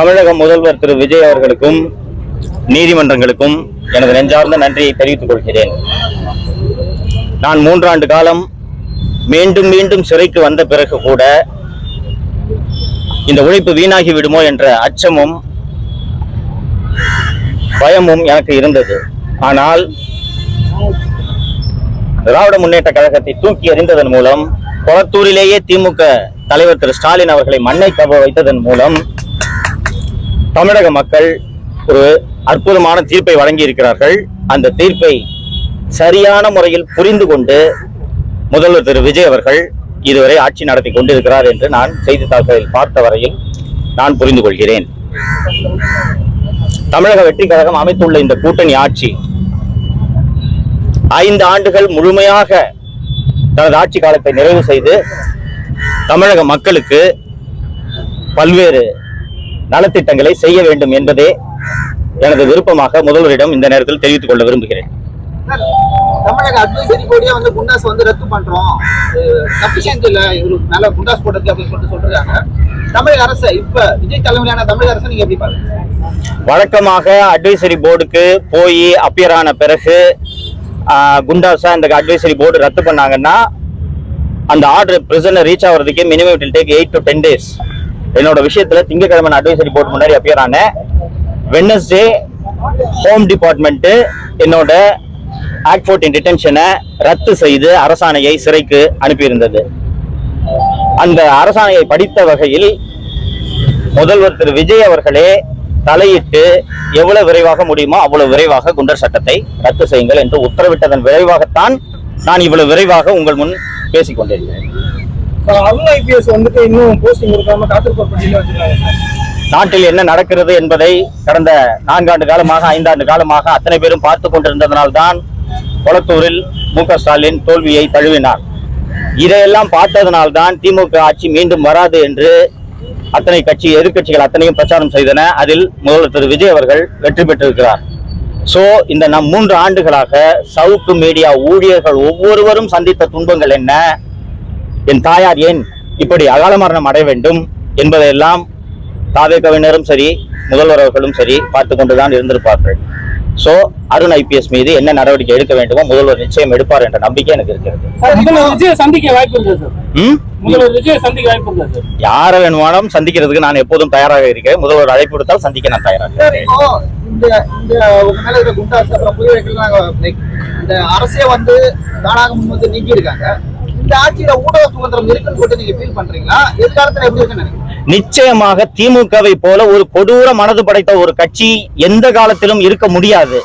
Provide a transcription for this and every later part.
தமிழக முதல்வர் திரு விஜய் அவர்களுக்கும் நீதிமன்றங்களுக்கும் எனது நெஞ்சார்ந்த நன்றியை தெரிவித்துக் கொள்கிறேன். நான் 3 ஆண்டு காலம் மீண்டும் மீண்டும் சிறைக்கு வந்த பிறகு கூட இந்த உழைப்பு வீணாகி விடுமோ என்ற அச்சமும் பயமும் எனக்கு இருந்தது. ஆனால் திராவிட முன்னேற்ற கழகத்தை தூக்கி எறிந்ததன் மூலம், கொளத்தூரிலேயே திமுக தலைவர் திரு ஸ்டாலின் அவர்களை மண்ணை கவ வைத்ததன் மூலம் தமிழக மக்கள் ஒரு அற்புதமான தீர்ப்பை வழங்கி இருக்கிறார்கள். அந்த தீர்ப்பை சரியான முறையில் புரிந்து கொண்டு முதல்வர் திரு விஜய் அவர்கள் இதுவரை ஆட்சி நடத்தி கொண்டிருக்கிறார் என்று நான் செய்தித்தாள்களில் பார்த்த வரையில் நான் புரிந்து கொள்கிறேன். தமிழக வெற்றி கழகம் அமைத்துள்ள இந்த கூட்டணி ஆட்சி 5 ஆண்டுகள் முழுமையாக தனது ஆட்சி காலத்தை நிறைவு செய்து தமிழக மக்களுக்கு பல்வேறு நலத்திட்டங்களை செய்ய வேண்டும் என்பதே எனது விருப்பமாக முதல்வரிடம் இந்த நேரத்தில் தெரிவித்துக் கொள்ள விரும்புகிறேன். தமிழக அட்வைசரி போர்டே வந்து குண்டாஸ் வந்து ரத்து பண்றோம், சஃபிஷியன்ட் இல்ல இவருக்கு மேல குண்டாஸ் போடுறது அப்படின்னு சொல்றாங்க. தமிழக அரசு இப்ப விஜய் தலைமையிலான தமிழக அரசு நீங்க எப்படி பாருங்க? வழக்கமாக அட்வைசரி போர்டுக்கு போய் அப்பியர் ஆன பிறகு குண்டாஸா இந்த அட்வைசரி போர்டு ரத்து பண்ணாங்கன்னா அந்த ஆர்டர் பிரிசனர் ரீச் ஆகிறதுக்கே minimum it will take 8 to 10 days. என்னோட விஷயத்துல திங்கட்கிழமை அட்வைசரி போர்டு முன்னாடி அப்பியர் ஆன வெட்னஸ்டே ஹோம் டிபார்ட்மெண்ட் என்னோட ஆக்ட் 14 டிடென்ஷனை ரத்து செய்து அரசாணையை சிறைக்கு அனுப்பியிருந்தது. அந்த அரசாணையை படித்த வகையில் முதல்வர் திரு விஜய் அவர்களே தலையிட்டு எவ்வளவு விரைவாக முடியுமோ அவ்வளவு விரைவாக குண்டர் சட்டத்தை ரத்து செய்யுங்கள் என்று உத்தரவிட்டதன் விரைவாகத்தான் நான் இவ்வளவு விரைவாக உங்கள் முன் பேசிக் கொண்டிருக்கிறேன். நாட்டில் என்ன நடக்கிறது என்பதை கடந்த 4 ஆண்டு காலமாக 5 ஆண்டு காலமாக அத்தனை பேரும் பார்த்து கொண்டிருந்ததனால்தான் கொளத்தூரில் மு.க. ஸ்டாலின் தோல்வியை தழுவினார். இதையெல்லாம் பார்த்ததனால்தான் திமுக ஆட்சி மீண்டும் வராது என்று அத்தனை எதிர்கட்சிகள் அத்தனையும் பிரச்சாரம் செய்தன. அதில் முதல்வர் திரு விஜய் அவர்கள் வெற்றி பெற்றிருக்கிறார். சோ இந்த 3 ஆண்டுகளாக சவுக்கு மீடியா ஊழியர்கள் ஒவ்வொருவரும் சந்தித்த துன்பங்கள் என்ன, என் தாயார் ஏன் இப்படி அகால மரணம் அடைய வேண்டும் என்பதையெல்லாம் தாவேகவினரும் சரி முதல்வர் அவர்களும் சரி பார்த்து கொண்டுதான் இருந்திருப்பார்கள். சோ அருண் IPS மீது என்ன நடவடிக்கை எடுக்க வேண்டுமோ முதல்வர் நிச்சயம் எடுப்பார் என்ற நம்பிக்கை எனக்கு இருக்கிறது. யார வேணுமானும் சந்திக்கிறதுக்கு நான் எப்போதும் தயாராக இருக்கேன். முதல்வர் அழைப்பு கொடுத்தால் சந்திக்க நான் தயாராக இருக்கேன். அரசே வந்து தானாக முன் வந்து நீக்கி இருக்காங்க. இந்த ஆட்சியில ஊடக சுதந்திரம் இருக்குன்னு சொல்லிட்டு நீங்க ஃபீல் பண்றீங்களா? எதிர்காலத்துல எப்படி இருக்குன்னு நினைக்கிறீங்க? நிச்சயமாக திமுகவை போல ஒரு கொடூர மனது படைத்த ஒரு கட்சி எந்த காலத்திலும் இருக்க முடியாது.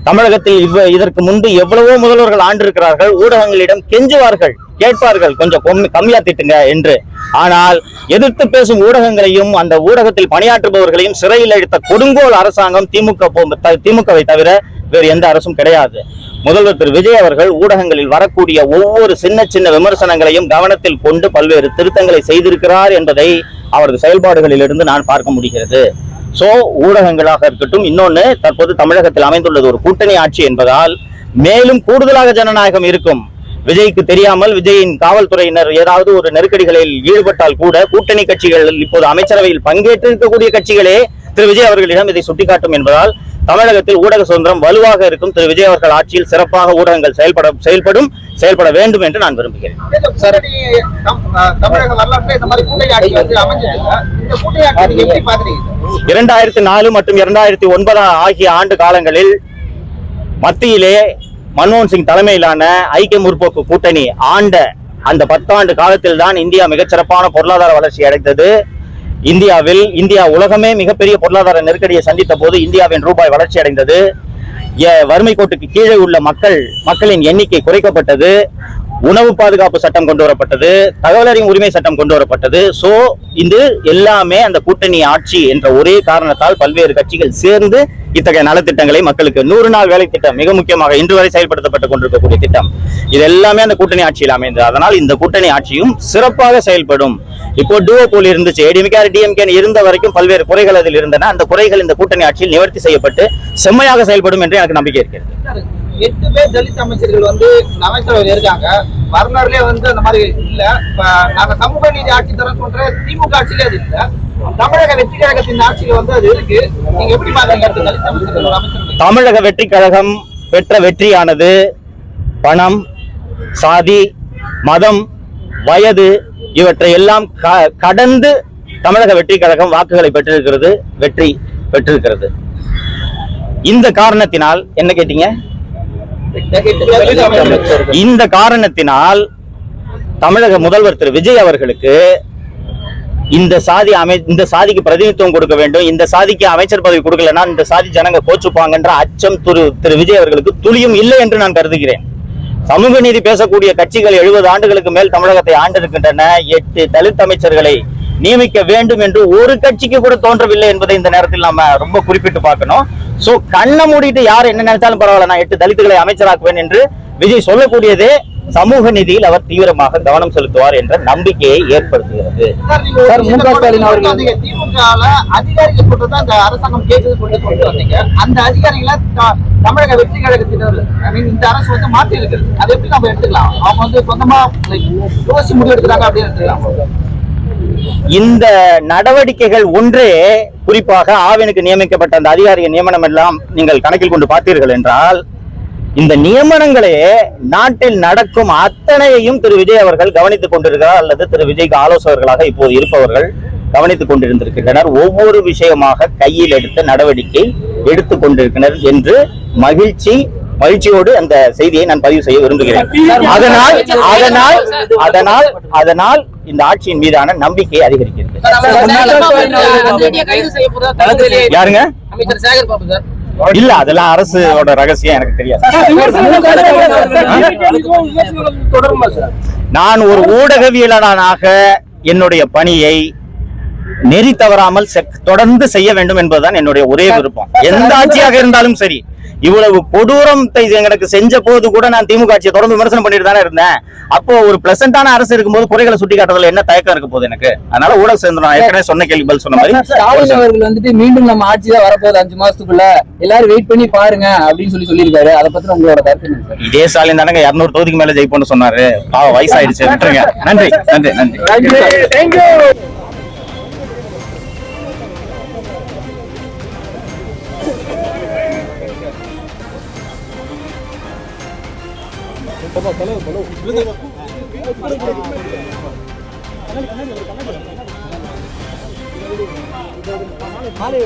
தமிழகத்தில் இதற்கு முன்பு எவ்வளவோ முதல்வர்கள் ஆண்டிருக்கிறார்கள். ஊடகங்களிடம் கெஞ்சுவார்கள், கேட்பார்கள் கொஞ்சம் கம்மியா திட்டுங்க என்று. ஆனால் எதிர்த்து பேசும் ஊடகங்களையும் அந்த ஊடகத்தில் பணியாற்றுபவர்களையும் சிறையில் அடித்த கொடுங்கோல் அரசாங்கம் திமுகவை தவிர வேறு எந்த அரசும் கிடையாது. முதல்வர் திரு விஜய் அவர்கள் ஊடகங்களில் வரக்கூடிய ஒவ்வொரு சின்ன சின்ன விமர்சனங்களையும் கவனத்தில் கொண்டு பல்வேறு திருத்தங்களை செய்திருக்கிறார் என்பதை அவரது செயல்பாடுகளில் இருந்து நான் பார்க்க முடிகிறது. சோ ஊடகங்களாக இருக்கட்டும், இன்னொன்னு தற்போது தமிழகத்தில் அமைந்துள்ளது ஒரு கூட்டணி ஆட்சி என்பதால் மேலும் கூடுதலாக ஜனநாயகம் இருக்கும். விஜய்க்கு தெரியாமல் விஜயின் காவல்துறையினர் ஏதாவது ஒரு நெருக்கடிகளில் ஈடுபட்டால் கூட கூட்டணி கட்சிகள் இப்போது அமைச்சரவையில் பங்கேற்றிருக்கக்கூடிய கட்சிகளே திரு விஜய் அவர்களிடம் இதை சுட்டிக்காட்டும் என்பதால் தமிழகத்தில் ஊடக சுதந்திரம் வலுவாக இருக்கும். திரு விஜய் அவர்கள் ஆட்சியில் சிறப்பாக ஊடகங்கள் செயல்பட வேண்டும் என்று நான் விரும்புகிறேன். 2004 மற்றும் 2009 ஆகிய ஆண்டு காலங்களில் மத்தியிலே மன்மோகன் சிங் தலைமையிலான ஐக்கிய முற்போக்கு கூட்டணி ஆண்ட அந்த 10 ஆண்டு காலத்தில் தான் இந்தியா மிகச்சிறப்பான பொருளாதார வளர்ச்சி அடைந்தது. இந்தியா உலகமே மிகப்பெரிய பொருளாதார நெருக்கடியை சந்தித்த போது இந்தியாவின் ரூபாய் வளர்ச்சி அடைந்தது. வறுமை கோட்டுக்கு கீழே உள்ள மக்களின் எண்ணிக்கை குறைக்கப்பட்டது. உணவு பாதுகாப்பு சட்டம் கொண்டு வரப்பட்டது. தகவல் அறியும் உரிமை சட்டம் கொண்டு வரப்பட்டது. சோ இது எல்லாமே அந்த கூட்டணி ஆட்சி என்ற ஒரே காரணத்தால் பல்வேறு கட்சிகள் சேர்ந்து இத்தகைய நலத்திட்டங்களை மக்களுக்கு 100 நாள் வேலை திட்டம் மிக முக்கியமாக இன்று வரை செயல்படுத்தப்பட்டுக் கொண்டிருக்கக்கூடிய திட்டம் இது எல்லாமே அந்த கூட்டணி ஆட்சியில் அமைந்தது. அதனால் இந்த கூட்டணி ஆட்சியும் சிறப்பாக செயல்படும். இப்போ டூஓ போல் இருந்துச்சு, ஏடிஎம்கே டிஎம்கே இருந்த வரைக்கும் பல்வேறு குறைகள் அதில் இருந்தன. அந்த குறைகள் இந்த கூட்டணி ஆட்சியில் நிவர்த்தி செய்யப்பட்டு செம்மையாக செயல்படும் என்று எனக்கு நம்பிக்கை இருக்கிறது. 8 பேர் தலித் அமைச்சர்கள் வந்து அமைச்சரவையில் இருக்காங்க. வரலாறுலயே வந்து அந்த மாதிரி இல்ல. இப்ப நாங்க சமூக நீதி ஆட்சி தரம் சொல்ற திமுக ஆட்சியிலே அது இல்ல. தமிழக வெற்றி கழகத்தின் ஆட்சியில வந்து அது இருக்கு. நீங்க எப்படி பாக்குறீங்க தலித் அமைச்சர்கள் ஒரு அமைச்சர்? தமிழக வெற்றி கழகம் பெற்ற வெற்றியானது பணம், சாதி, மதம், வயது இவற்றை எல்லாம் கடந்து தமிழக வெற்றி கழகம் வாக்குகளை பெற்றிருக்கிறது, வெற்றி பெற்றிருக்கிறது. இந்த காரணத்தினால் என்ன கேட்டீங்க? இந்த காரணத்தினால் தமிழக முதல்வர் திரு விஜய் அவர்களுக்கு இந்த சாதிக்கு பிரதிநிதித்துவம் கொடுக்க வேண்டும், இந்த சாதிக்கு அமைச்சர் பதவி கொடுக்கலன்னா இந்த சாதி ஜனங்க கோச்சுப்பாங்கன்ற அச்சம் திரு விஜய் அவர்களுக்கு துளியும் இல்லை என்று நான் கருதுகிறேன். சமூக நீதி பேசக்கூடிய கட்சிகள் 70 ஆண்டுகளுக்கு மேல் தமிழகத்தை ஆண்டிருக்கின்றன. 8 தலித் அமைச்சர்களை நியமிக்க வேண்டும் என்று ஒரு கட்சிக்கு கூட தோன்றவில்லை என்பதை இந்த நேரத்தில் நாம ரொம்ப குறிப்பிட்டு பார்க்கணும். சோ கண்ணை மூடிட்டு யார் என்ன நினைச்சாலும் பரவாயில்ல, நான் 8 தலித்துகளை அமைச்சராக்குவேன் என்று விஜய் சொல்லக்கூடியதே சமூக நீதியில் அவர் தீவிரமாக கவனம் செலுத்துவார் என்ற நம்பிக்கையை ஏற்படுத்துகிறது. அதிகாரிகள் சொல்றதா அந்த அரசாங்கம் கேட்குது கொண்டு வந்தீங்க. அந்த அதிகாரிகளை தமிழக வெற்றி கழகத்தினர் இந்த அரசு வந்து மாற்றி இருக்கிறது. அதை எப்படி நம்ம எடுத்துக்கலாம்? அவங்க வந்து சொந்தமா யோசிச்சு முடிவு எடுக்கிறாங்க அப்படின்னு எடுத்துக்கலாம். இந்த நடவடிக்கைகள் ஒன்றே, குறிப்பாக ஆவினுக்கு நியமிக்கப்பட்ட அந்த அதிகாரிய நியமனம் எல்லாம் நீங்கள் கணக்கில் கொண்டு பார்த்தீர்கள் என்றால், இந்த நியமனங்களே நாட்டில் நடக்கும் அத்தனையையும் திரு விஜய் அவர்கள் கவனித்துக் கொண்டிருக்கிறார், அல்லது திரு விஜய்க்கு ஆலோசகர்களாக இப்போது இருப்பவர்கள் கவனித்துக் கொண்டிருந்திருக்கின்றனர். ஒவ்வொரு விஷயமாக கையில் எடுத்த நடவடிக்கை எடுத்துக் கொண்டிருக்கின்றனர் என்று மகிழ்ச்சியோடு அந்த செய்தியை நான் பதிவு செய்ய விரும்புகிறேன். அதனால் இந்த ஆட்சியின் மீதான நம்பிக்கை அதிகரிக்கிறது. யாருங்க? இல்ல, அதெல்லாம் அரசோட ரகசியம், எனக்கு தெரியாது. நான் ஒரு ஊடகவியலாளனாக என்னுடைய பணியை நெறி தவறாமல் தொடர்ந்து செய்ய வேண்டும் என்பதுதான் என்னுடைய ஒரே விருப்பம். எந்த ஆட்சியாக இருந்தாலும் சரி. இவ்வளவு கொடூரத்தை எனக்கு செஞ்ச போது கூட நான் திமுக ஆட்சியை தொடர்ந்து விமர்சனம் பண்ணிட்டு தானே இருந்தேன். அப்போ ஒரு பிளசண்டான அரசு இருக்கும்போது குறைகளை சுட்டி காட்டுறதுல என்ன தயக்கம் இருக்க போகுது எனக்கு? அதனால ஊடக சேர்ந்து நான் ஏற்கனவே சொன்ன கேள்வி பதில் சொன்ன மாதிரி ஸ்டாலின் அவர்கள் வந்துட்டு மீண்டும் நம்ம ஆட்சி தான் வரப்போகுது 5 மாசத்துக்குள்ள, எல்லாரும் வெயிட் பண்ணி பாருங்க அப்படின்னு சொல்லியிருக்காரு. அதை பத்தி உங்களோட கருத்து? இதே ஸ்டாலின் தானங்க 200 தொகுதிக்கு மேல ஜெயிப்போம்னு சொன்னாரு. வயசாயிடுச்சு, விட்டுருங்க. நன்றி நன்றி நன்றி. காலை